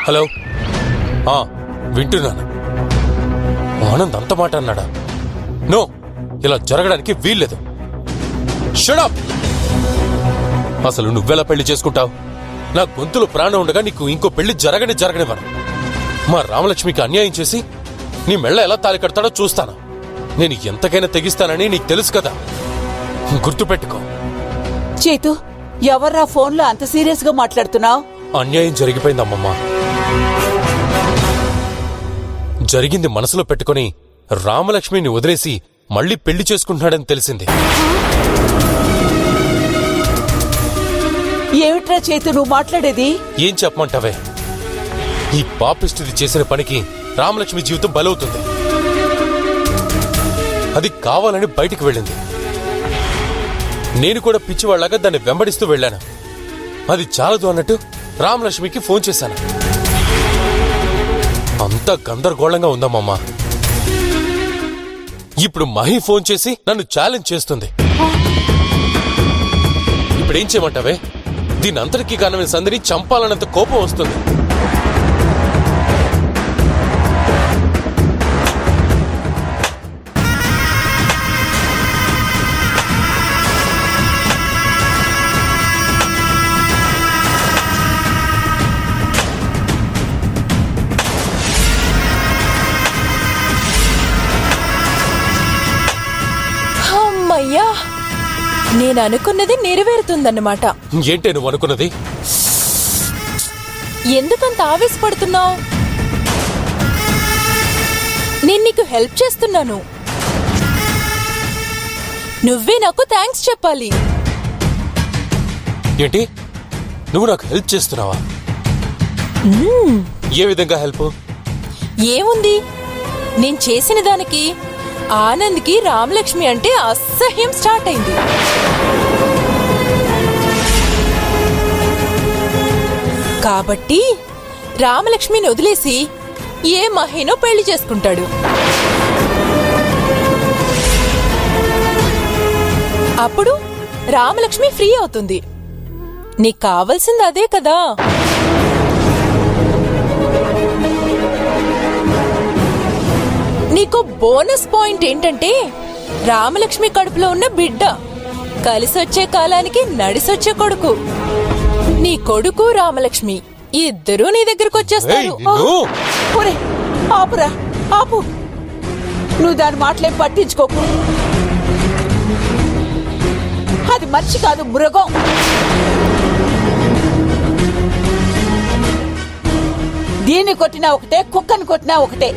Hello. వింటున్నాను. ఆనంద్ అంత మాట అన్నాడా? నో, ఇలా జరగడానికి వీల్లేదు. Shut up. అసలు నువ్వెలా పెళ్లి చేసుకుంటావు? నా గొంతులో ప్రాణం ఉండగా నీకు ఇంకో పెళ్లి జరగనివ్వను. మా రామలక్ష్మికి అన్యాయం చేసి నీ మెళ్ళ ఎలా తాలి కడతాడో చూస్తాను. నేను ఎంతకైనా తెగిస్తానని నీకు తెలుసు కదా, గుర్తుపెట్టుకో. చేతు, ఎవర్రా ఫోన్లో అంత సీరియస్ గా మాట్లాడుతున్నావు? అన్యాయం జరిగిపోయిందమ్మమ్మ. జరిగింది మనసులో పెట్టుకుని రామలక్ష్మిని వదిలేసి మళ్లీ పెళ్లి చేసుకుంటున్నాడని తెలిసింది. ఏమిట్రా చేతు నువ్వు మాట్లాడేది? ఏం చెప్పమంటావే? ఈ పాపిష్టిది చేసిన పనికి రామలక్ష్మి జీవితం బలవుతుంది. అది కావాలని బయటికి వెళ్ళింది. నేను కూడా పిచ్చివాళ్లాగా దాన్ని వెంబడిస్తూ వెళ్లాను. అది చాలదు అన్నట్టు రామలక్ష్మికి ఫోన్ చేశాను. అంతా గందరగోళంగా ఉందమ్మమ్మా. ఇప్పుడు మహి ఫోన్ చేసి నన్ను ఛాలెంజ్ చేస్తుంది. ఇప్పుడేం చేయమంటావే? దీని అంతటికీ కారణమైన సంధిని చంపాలన్నంత కోపం వస్తుంది. అమ్మయ్యా, నేను అనుకున్నది నెరవేరుతుందన్నమాట. ఏంటే నువ్వు అనుకున్నది? ఎందుకంత ఆవేశపడుతున్నావు? నేను నీకు హెల్ప్ చేస్తున్నాను. నువ్వే నాకు థ్యాంక్స్ చెప్పాలి. ఏంటి? నువ్వు నాకు హెల్ప్ చేస్తున్నావా? ఏ విధంగా హెల్ప్? ఏముంది, నేను చేసిన దానికి ఆనంద్కి రామలక్ష్మి అంటే అసహ్యం స్టార్ట్ అయింది. కాబట్టి రామలక్ష్మిని వదిలేసి ఏ మహినో పెళ్లి చేసుకుంటాడు. అప్పుడు రామలక్ష్మి ఫ్రీ అవుతుంది. నీకు కావాల్సింది అదే కదా. నీకు బోనస్ పాయింట్ ఏంటంటే రామలక్ష్మి కడుపులో ఉన్న బిడ్డ కలిసొచ్చే కాలానికి నడిసొచ్చే కొడుకు. నీ కొడుకు రామలక్ష్మి ఇద్దరూ నీ దగ్గరకు వచ్చేస్తారు. ఆపురా, ఆపు. నువ్వు దాని మాటలేం పట్టించుకోకు. అది మనిషి కాదు, మృగం. దీన్ని కొట్టినా ఒకటే, కుక్కని కొట్టినా ఒకటే.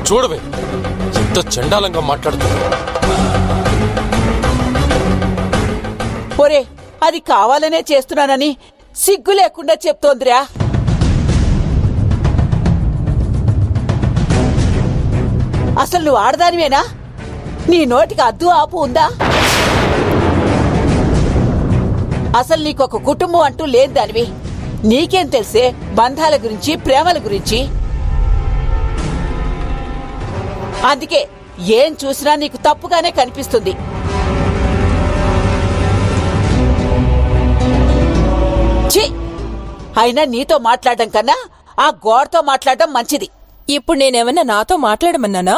చూడవే, ఎంత చండాలంగా మాట్లాడుతుంది. ఒరే, అది కావాలనే చేస్తున్నానని సిగ్గు లేకుండా చెప్తోందిరా. అసలు నువ్వు ఆడదానివేనా? నీ నోటికి అద్దు ఆపు ఉందా? అసలు నీకొక కుటుంబం అంటూ లేదు దానివి. నీకేం తెలిసే బంధాల గురించి, ప్రేమల గురించి? అందుకే ఏం చూసినా నీకు తప్పుగానే కనిపిస్తుంది. ఛీ! అయినా నీతో మాట్లాడడం కన్నా ఆ గోడతో మాట్లాడడం మంచిది. ఇప్పుడు నేనేమన్నా నాతో మాట్లాడమన్నానా?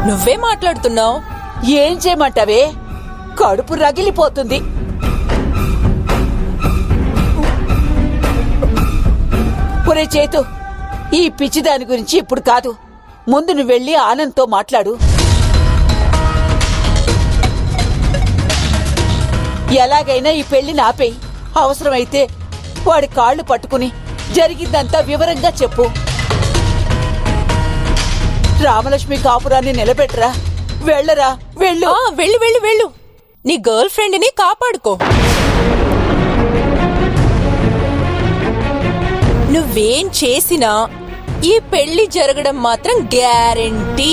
నువ్వే మాట్లాడుతున్నావు. ఏం చేయమంటావే? కడుపు రగిలిపోతుంది. ఒరే చేతు, ఈ పిచ్చిదాని గురించి ఇప్పుడు కాదు, ముందు నువ్వు వెళ్ళి ఆనంద్తో మాట్లాడు. ఎలాగైనా ఈ పెళ్లిని ఆపేయి. అవసరమైతే వాడి కాళ్లు పట్టుకుని జరిగిందంతా వివరంగా చెప్పు. రామలక్ష్మి కాపురాన్ని నిలబెట్టరా. వెళ్ళరా, వెళ్ళు. వెళ్ళు వెళ్ళు వెళ్ళు. నీ గర్ల్ ఫ్రెండ్ ని కాపాడుకో. నువ్వేం చేసినా ఈ పెళ్లి జరగడం మాత్రం గ్యారెంటీ.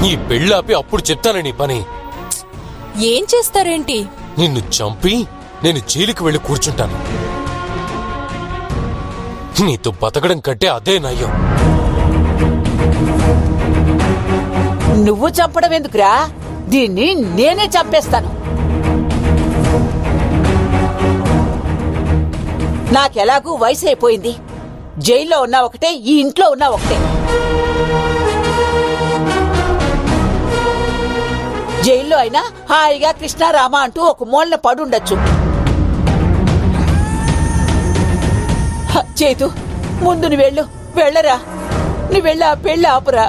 ఈ పెళ్ళాపి అప్పుడు చెప్తాను నీ పని. ఏం చేస్తారేంటి? నిన్ను చంపి నేను జైలుకి వెళ్లి కూర్చుంటాను. నీతో బతకడం కంటే అదే నయం. నువ్వు చంపడం ఎందుకురా? దీన్ని నేనే చంపేస్తాను. నాకెలాగూ వయసు అయిపోయింది. జైల్లో ఉన్నా ఒకటే, ఈ ఇంట్లో ఉన్నా ఒకటే. జైల్లో అయినా హాయిగా కృష్ణారామ అంటూ ఒక మూలన పడుండొచ్చు. చేతు, ముందు నువ్వు వెళ్ళు. వెళ్ళరా, నువ్వు వెళ్ళి ఆ పెళ్ళి ఆపురా.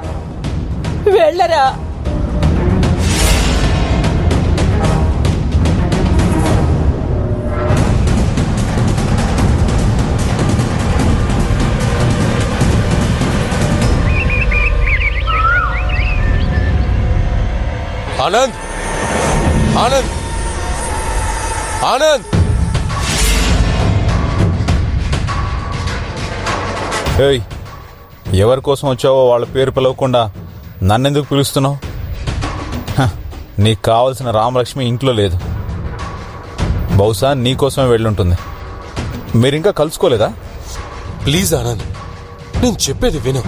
వెళ్ళరా. ఆనంద్, ఆనంద్, ఆనంద్. ఏయ్, ఎవరి కోసం వచ్చావో వాళ్ళ పేరు పిలవకుండా నన్నెందుకు పిలుస్తున్నావు? నీకు కావలసిన రామలక్ష్మి ఇంట్లో లేదు. బహుశా నీకోసమే వెళ్ళుంటుంది. మీరింకా కలుసుకోలేదా? ప్లీజ్ ఆనంద్, నేను చెప్పేది విను.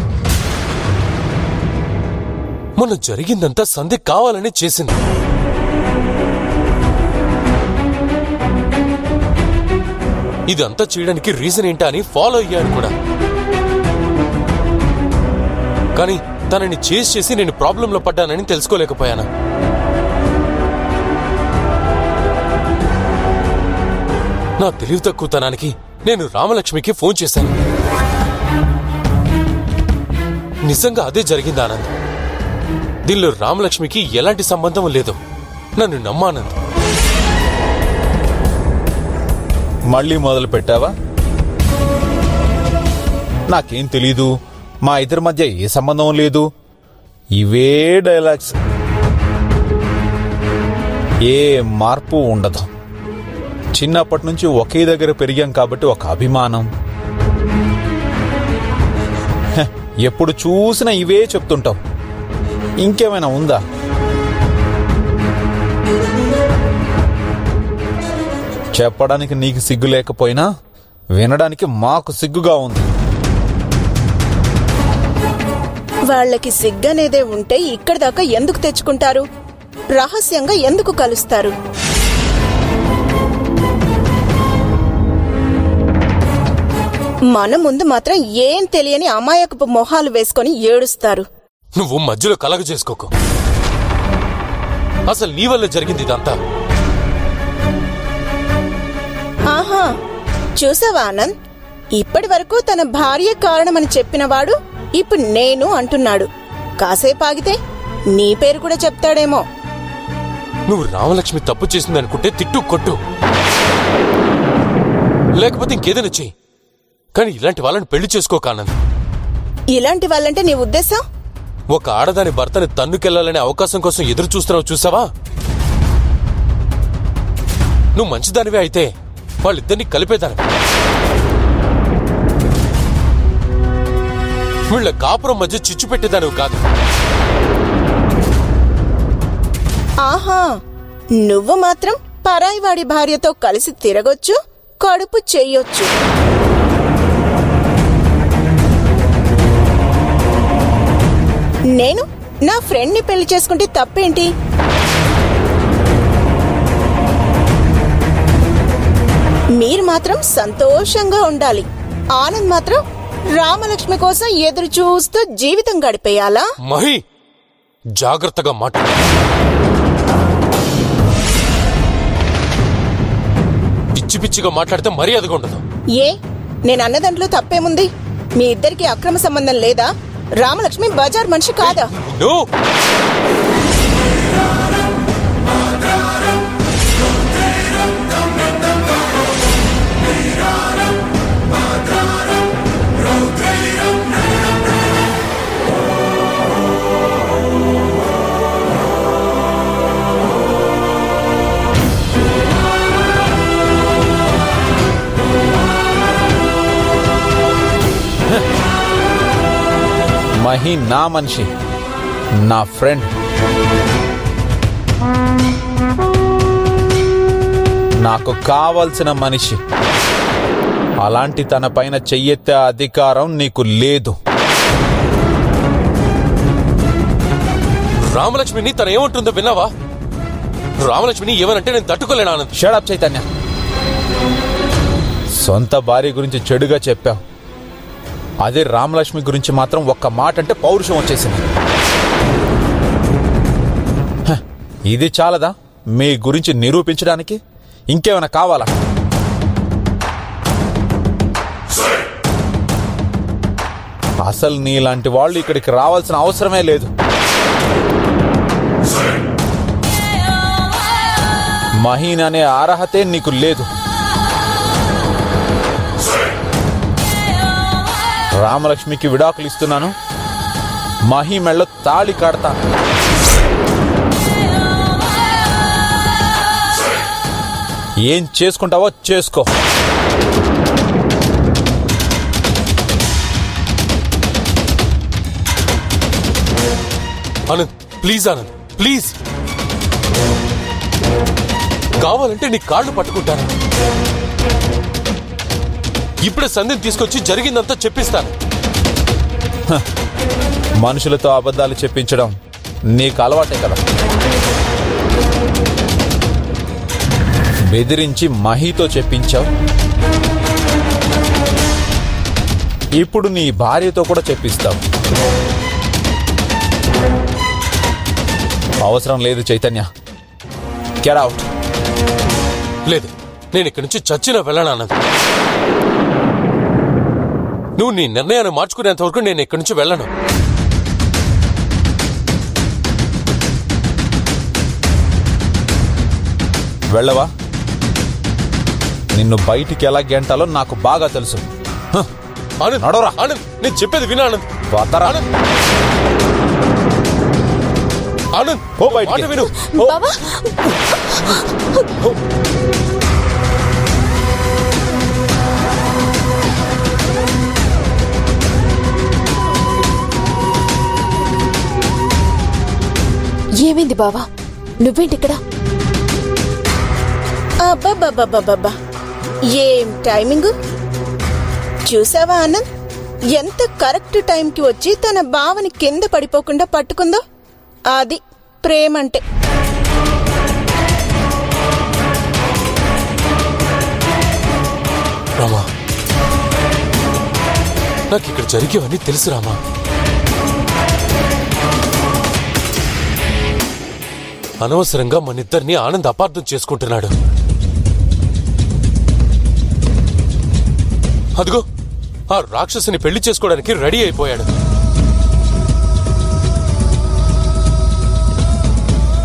మొన్న జరిగిందంతా సంధ్య కావాలని చేసింది. ఇదంతా చేయడానికి రీజన్ ఏంటా అని ఫాలో అయ్యాను కూడా. కానీ తనని చేసి చేసి నేను ప్రాబ్లంలో పడ్డానని తెలుసుకోలేకపోయాను. నా తెలివి తక్కువతనానికి నేను రామలక్ష్మికి ఫోన్ చేశాను. నిజంగా అదే జరిగింది ఆనంద్. దీనిలో రామలక్ష్మికి ఎలాంటి సంబంధం లేదు. నన్ను నమ్మానంద్. మళ్ళీ మొదలు పెట్టావా? నాకేం తెలీదు, మా ఇద్దరి మధ్య ఏ సంబంధం లేదు, ఇవే డైలాగ్స్. ఏ మార్పు ఉండదు. చిన్నప్పటి నుంచి ఒకే దగ్గర పెరిగాం కాబట్టి ఒక అభిమానం. ఎప్పుడు చూసినా ఇవే చెప్తుంటావు. ఇంకేమైనా ఉందా? చెప్పడానికి నీకు సిగ్గు లేకపోయినా వినడానికి మాకు సిగ్గుగా ఉంది. వాళ్ళకి సిగ్గనేదే ఉంటే ఇక్కడి దాకా ఎందుకు తెచ్చుకుంటారు? రహస్యంగా ఎందుకు కలుస్తారు? మన ముందు మాత్రం ఏం తెలియని అమాయకపు మొహాలు వేసుకొని ఏడుస్తారు. నువ్వు మధ్యలో కలగ చేసుకోకు. అసలు నీ వల్ల జరిగింది ఇదంతా. ఆహా, చూసావా ఆనంద్? ఇప్పటి వరకు తన భార్య కారణమని చెప్పినవాడు ఇప్పుడు నేను అంటున్నాడు. కాసేపు ఆగితే నీ పేరు కూడా చెప్తాడేమో. నువ్వు రామలక్ష్మి తప్పు చేసింది అనుకుంటే తిట్టు, కొట్టు, లేకపోతే ఇంకేదైనా చెయ్యి. కానీ ఇలాంటి వాళ్ళని పెళ్లి చేసుకోకానంద్. ఇలాంటి వాళ్ళంటే నీ ఉద్దేశం? ఒక ఆడదాని భర్తని తన్నుకెళ్లాలనే అవకాశం కోసం ఎదురు చూస్తున్నావు చూసావా? నువ్వు మంచిదానివే అయితే వాళ్ళిద్దరినీ కలిపేదానివి. వీళ్ళ కాపురం మధ్య చిచ్చు పెట్టేదానివి కాదు. ఆహా, నువ్వు మాత్రం పరాయివాడి భార్యతో కలిసి తిరగొచ్చు, కడుపు చెయ్యొచ్చు. నేను నా ఫ్రెండ్ ని పెళ్లి చేసుకుంటే తప్పేంటి? మీరు మాత్రం సంతోషంగా ఉండాలి. ఆనంద్ మాత్రం రామలక్ష్మి కోసం ఎదురు చూస్తూ జీవితం గడిపేయాలా? మహి, జాగ్రత్తగా మాట్లాడు. పిచ్చి పిచ్చిగా మాట్లాడితే మర్యాదగా ఉండదు. ఏ, నేను అన్న దాంట్లో తప్పేముంది? మీ ఇద్దరికి అక్రమ సంబంధం లేదా? రామలక్ష్మి బజార్ మనిషి కాదా? మహి నా మనిషి, నా ఫ్రెండ్. నాకు కావలసిన మనిషి. అలాంటి తన పైన చెయ్యెత్తే అధికారం నీకు లేదు. రామలక్ష్మిని తను ఏమంటుందో విన్నావా? రామలక్ష్మిని ఏమనంటే నేను తట్టుకోలేను ఆనంద్. షడప్ చైతన్య. సొంత భార్య గురించి చెడుగా చెప్పావు. అదే రామలక్ష్మి గురించి మాత్రం ఒక్క మాట అంటే పౌరుషం వచ్చేసింది. ఇది చాలదా మీ గురించి నిరూపించడానికి? ఇంకేమైనా కావాలా? అసలు నీలాంటి వాళ్ళు ఇక్కడికి రావాల్సిన అవసరమే లేదు. మహీన్ అనే అర్హతే నీకు లేదు. రామలక్ష్మికి విడాకులు ఇస్తున్నాను. మహీ మెళ్ళో తాళి కడతాను. ఏం చేసుకుంటావో చేసుకో. ఆనంద్ ప్లీజ్, ఆనంద్ ప్లీజ్, కావాలంటే నీ కాళ్ళు పట్టుకుంటాను. ఇప్పుడే సంధ్యని తీసుకొచ్చి జరిగిందంతా చెప్పిస్తాను. మనుషులతో అబద్ధాలు చెప్పించడం నీకు అలవాటే కదా. బెదిరించి మహీతో చెప్పించావు. ఇప్పుడు నీ భార్యతో కూడా చెప్పిస్తావు. అవసరం లేదు చైతన్య. Get out. లేదు, నేను ఇక్కడి నుంచి చచ్చినా వెళ్ళను ఆనంద్. నువ్వు నీ నిర్ణయాన్ని మార్చుకునేంత వరకు నేను ఇక్కడి నుంచి వెళ్ళను. వెళ్ళవా? నిన్ను బయటికి ఎలా గెంటాలో నాకు బాగా తెలుసు. ఆనంద్, నడవరా. ఆనంద్, నేను చెప్పేది విను ఆనంద్. పోతారా? ఆనంద్, ఆనంద్, ఓ బయటికి. మాట విను. బావా ఏమైంది బావా? నువ్వేంటిక్కడ? అబ్బబ్బబ్బబ్బబ్బా, ఏం టైమింగు! చూసావా ఆనంద్, ఎంత కరెక్ట్ టైంకి వచ్చి తన బావని కింద పడిపోకుండా పట్టుకుందో. అది ప్రేమంటే. రామా, నాకు ఇక్కడ జరిగేవన్నీ తెలుసు రామా. అనవసరంగా మనిద్దరిని ఆనంద్ అపార్థం చేసుకుంటున్నాడు. అదిగో ఆ రాక్షసుని పెళ్లి చేసుకోవడానికి రెడీ అయిపోయాడు.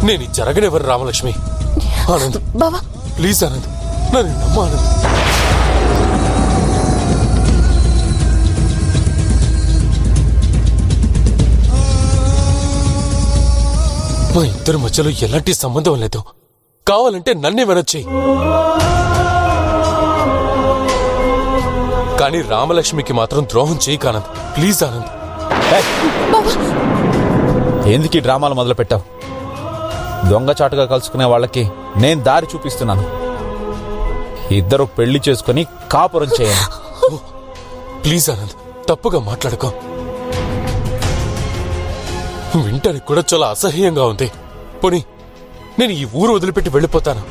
నేను జరగనివ్వరు రామలక్ష్మి. ఆనంద్ బావా ప్లీజ్, ఆనంద్ నన్ను నమ్మ. ఆనంద్, మా ఇద్దరి మధ్యలో ఎలాంటి సంబంధం లేదు. కావాలంటే నన్నే వినొచ్చేయి. కానీ రామలక్ష్మికి మాత్రం ద్రోహం చేయకు ఆనంద్. ప్లీజ్ ఆనంద్. ఎందుకు ఈ డ్రామాలు మొదలు పెట్టావు? దొంగచాటుగా కలుసుకునే వాళ్ళకి నేను దారి చూపిస్తున్నాను. ఇద్దరు పెళ్లి చేసుకుని కాపురం చేయండి. ప్లీజ్ ఆనంద్, తప్పుగా మాట్లాడుకో. వింటానికి కూడా చాలా అసహ్యంగా ఉంది. పోనీ నేను ఈ ఊరు వదిలిపెట్టి వెళ్ళిపోతాను.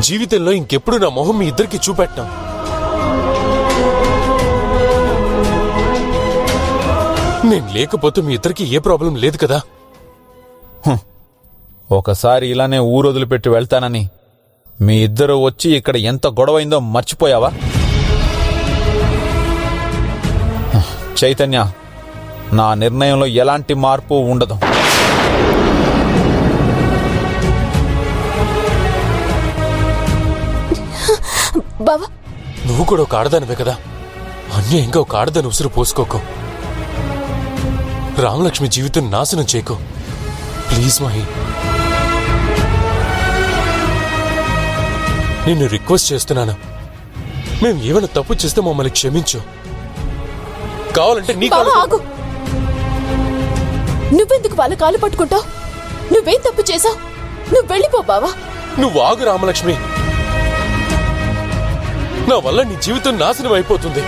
జీవితంలో ఇంకెప్పుడు నా మొహం మీ ఇద్దరికి చూపెట్టాం. నేను లేకపోతే మీ ఇద్దరికి ఏ ప్రాబ్లం లేదు కదా. ఒకసారి ఇలానే ఊరు వదిలిపెట్టి వెళ్తానని మీ ఇద్దరు వచ్చి ఇక్కడ ఎంత గొడవైందో మర్చిపోయావా? చైతన్య, నా నిర్ణయంలో ఎలాంటి మార్పు ఉండదు. బావా నువ్వు కూడా ఒక ఆడదానివే కదా. అన్యాయంగా ఒక ఆడదాని ఉసురు పోసుకోకు. రామలక్ష్మి జీవితం నాశనం చేయకు. ప్లీజ్ మహి, నిన్ను రిక్వెస్ట్ చేస్తున్నాను. మేము ఏమైనా తప్పు చేస్తే మమ్మల్ని క్షమించు. కావాలంటే నీ బావా ఆగు. నువ్వెందుకు వాళ్ళ కాలు పట్టుకుంటావు? నువ్వేం తప్పు చేశావు? నువ్వు వెళ్ళిపో బావా. నువ్వు ఆగు రామలక్ష్మి. నా వల్ల నీ జీవితం నాశనం అయిపోతుంది.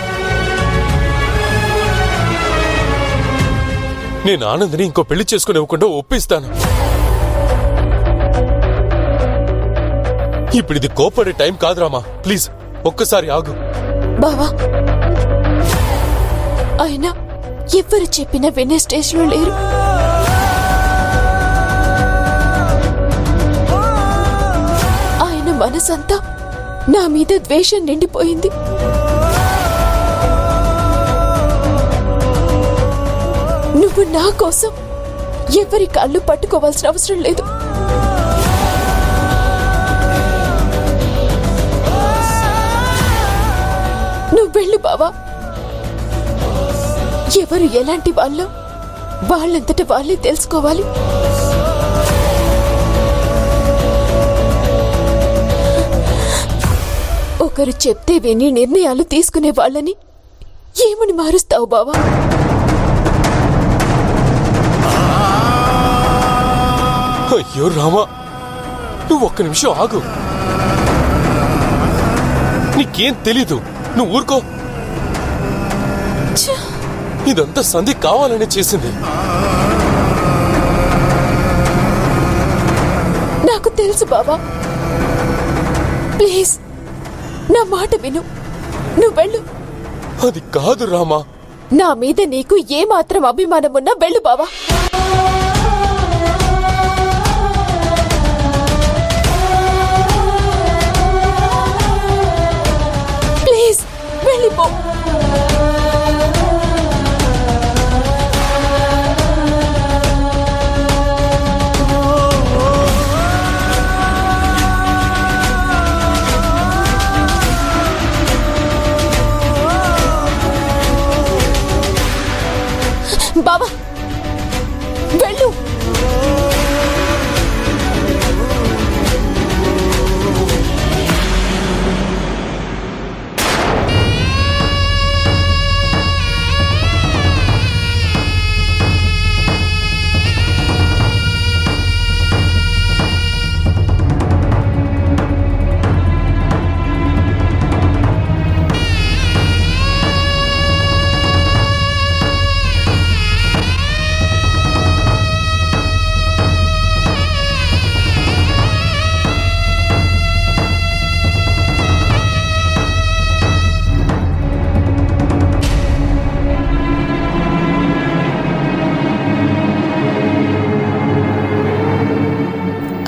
నేను ఆనందని ఇంకో పెళ్లి చేసుకుని ఇవ్వకుండా ఒప్పిస్తాను. ఇప్పుడు ఇది కోపడే టైం కాదు రామా. ప్లీజ్ ఒక్కసారి ఆగు. బావా, ఆయన ఎవరు చెప్పినా వినే స్టేజ్లో లేరు. ఆయన మనసంతా నా మీద ద్వేషం నిండిపోయింది. నువ్వు నా కోసం ఎవరి కాళ్ళు పట్టుకోవాల్సిన అవసరం లేదు. నువ్వు వెళ్ళు బావా. ఎవరు ఎలాంటి వాళ్ళో వాళ్ళంతట వాళ్ళే తెలుసుకోవాలి. ఒకరు చెప్తే విని నిర్ణయాలు తీసుకునే వాళ్ళని ఏమని మారుస్తావు బావా? అయ్యో రామా, నువ్వు ఒక్క నిమిషం ఆగు. నీకేం తెలీదు, నువ్వు ఊరుకో. ఇదంతా సంధి కావాలని చేసింది. నాకు తెలుసు బావా. ప్లీజ్ నా మాట విను. నువ్వు వెళ్ళు. అది కాదు రామా. నా మీద నీకు ఏమాత్రం అభిమానం ఉన్నా వెళ్ళు బావా. ప్లీజ్ వెళ్ళిపో. బావా వెళ్ళు.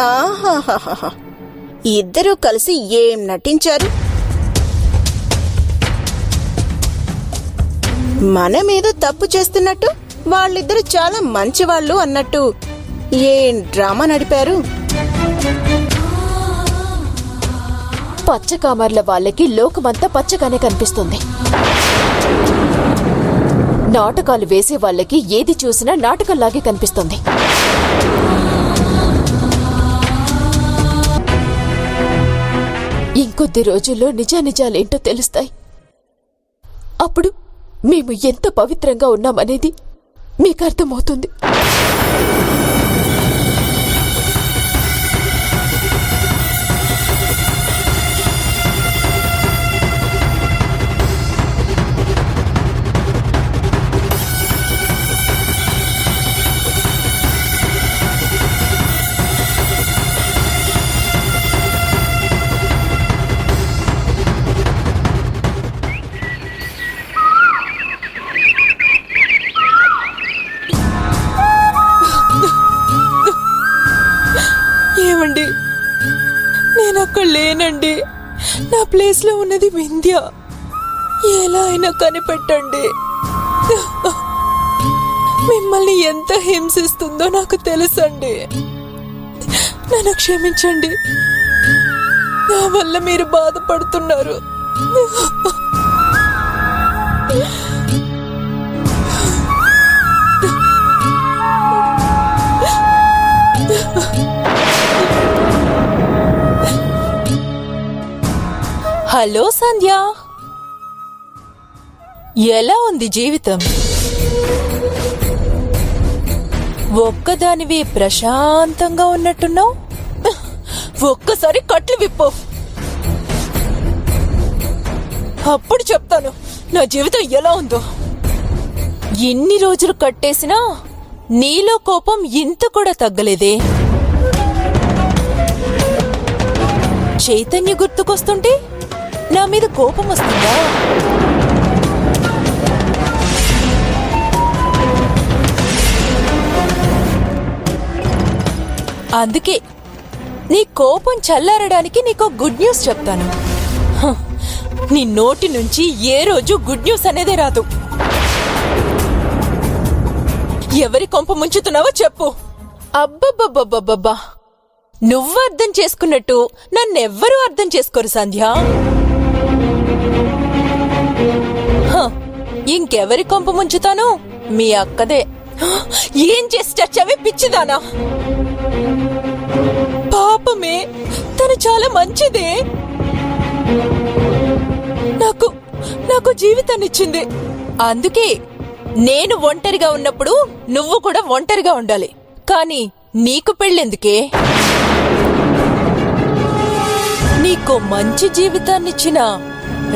ఆహాహాహా, ఇద్దరూ కలిసి ఏం నటించారు. మనమేదో తప్పు చేస్తున్నట్టు వాళ్ళిద్దరూ చాలా మంచివాళ్ళు అన్నట్టు ఏం డ్రామా నడిపారు. పచ్చకామర్ల వాళ్ళకి లోకమంతా పచ్చగానే కనిపిస్తుంది. నాటకాలు వేసే వాళ్ళకి ఏది చూసినా నాటకంలాగే కనిపిస్తుంది. ఇంకొద్ది రోజుల్లో నిజానిజాలేంటో తెలుస్తాయి. అప్పుడు మేము ఎంత పవిత్రంగా ఉన్నామనేది మీకు అర్థమవుతుంది. ఏమండి, నేను అక్కడ లేనండి. నా ప్లేస్ లో ఉన్నది వింధ్య. ఎలా అయినా కనిపెట్టండి. మిమ్మల్ని ఎంత హింసిస్తుందో నాకు తెలుసండి. నన్ను క్షమించండి. నా వల్ల మీరు బాధపడుతున్నారు. హలో సంధ్య, ఎలా ఉంది జీవితం? ఒక్కదానివి ప్రశాంతంగా ఉన్నట్టున్నావు. ఒక్కసారి కట్లు విప్పో, అప్పుడు చెప్తాను నా జీవితం ఎలా ఉందో. ఇన్ని రోజులు కట్టేసినా నీలో కోపం ఇంత కూడా తగ్గలేదే. చైతన్య గుర్తుకొస్తుంటే నా మీద కోపం వస్తుందా? అందుకే నీ కోపం చల్లారడానికి నీకో గుడ్ న్యూస్ చెప్తాను. హ, నీ నోటి నుంచి ఏ రోజు గుడ్ న్యూస్ అనేదే రాదు. ఎవరి కొంప ముంచుతున్నావో చెప్పు. అబ్బబ్బబ్బబ్బబ్బా, నువ్వు అర్థం చేసుకున్నట్టు నన్నెవ్వరూ అర్థం చేసుకోరు సంధ్య. ఇంకెవరి కొంప ముంచుతాను? మీ అక్కదే. ఏం చేసి చచ్చావే పిచ్చిదానా? పాపమే, తను చాలా మంచిదే. నాకు జీవితాన్నిచ్చింది. అందుకే నేను ఒంటరిగా ఉన్నప్పుడు నువ్వు కూడా ఒంటరిగా ఉండాలి. కానీ నీకు పెళ్ళెందుకే? నీకు మంచి జీవితాన్నిచ్చిన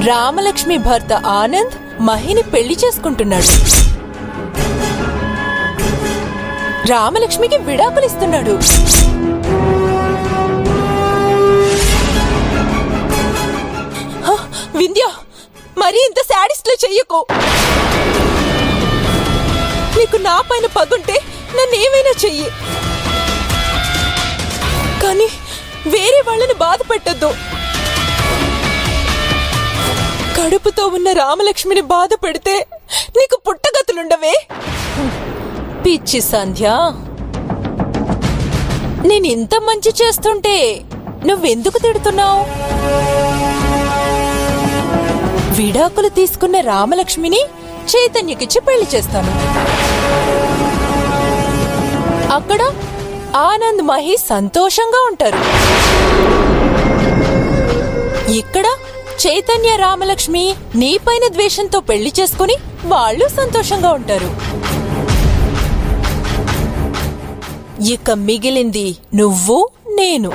రామలక్ష్మి భర్త ఆనంద్ మహిని పెళ్లి చేసుకుంటున్నాడు. రామలక్ష్మికి విడాకులిస్తున్నాడు. వింధ్య, మరీ ఇంత శాడిస్ట్లో చెయ్యకు. నీకు నా పైన పగుంటే నన్నేమైనా చెయ్యి, కానీ వేరే వాళ్ళని బాధ పెట్టద్దు. కడుపుతో ఉన్న రామలక్ష్మిని బాధ పెడితే నీకు పుట్టగతులుండవే. పిచ్చి సంధ్య, నేనింత మంచి చేస్తుంటే నువ్వెందుకు తిడుతున్నావు? విడాకులు తీసుకున్న రామలక్ష్మిని చైతన్యకిచ్చి పెళ్లి చేస్తాను. అక్కడ ఆనంద్ మహి సంతోషంగా ఉంటారు. ఇక్కడ చైతన్య రామలక్ష్మి నీపైన ద్వేషంతో పెళ్లి చేసుకుని వాళ్ళు సంతోషంగా ఉంటారు. ఇక మిగిలింది నువ్వు, నేను.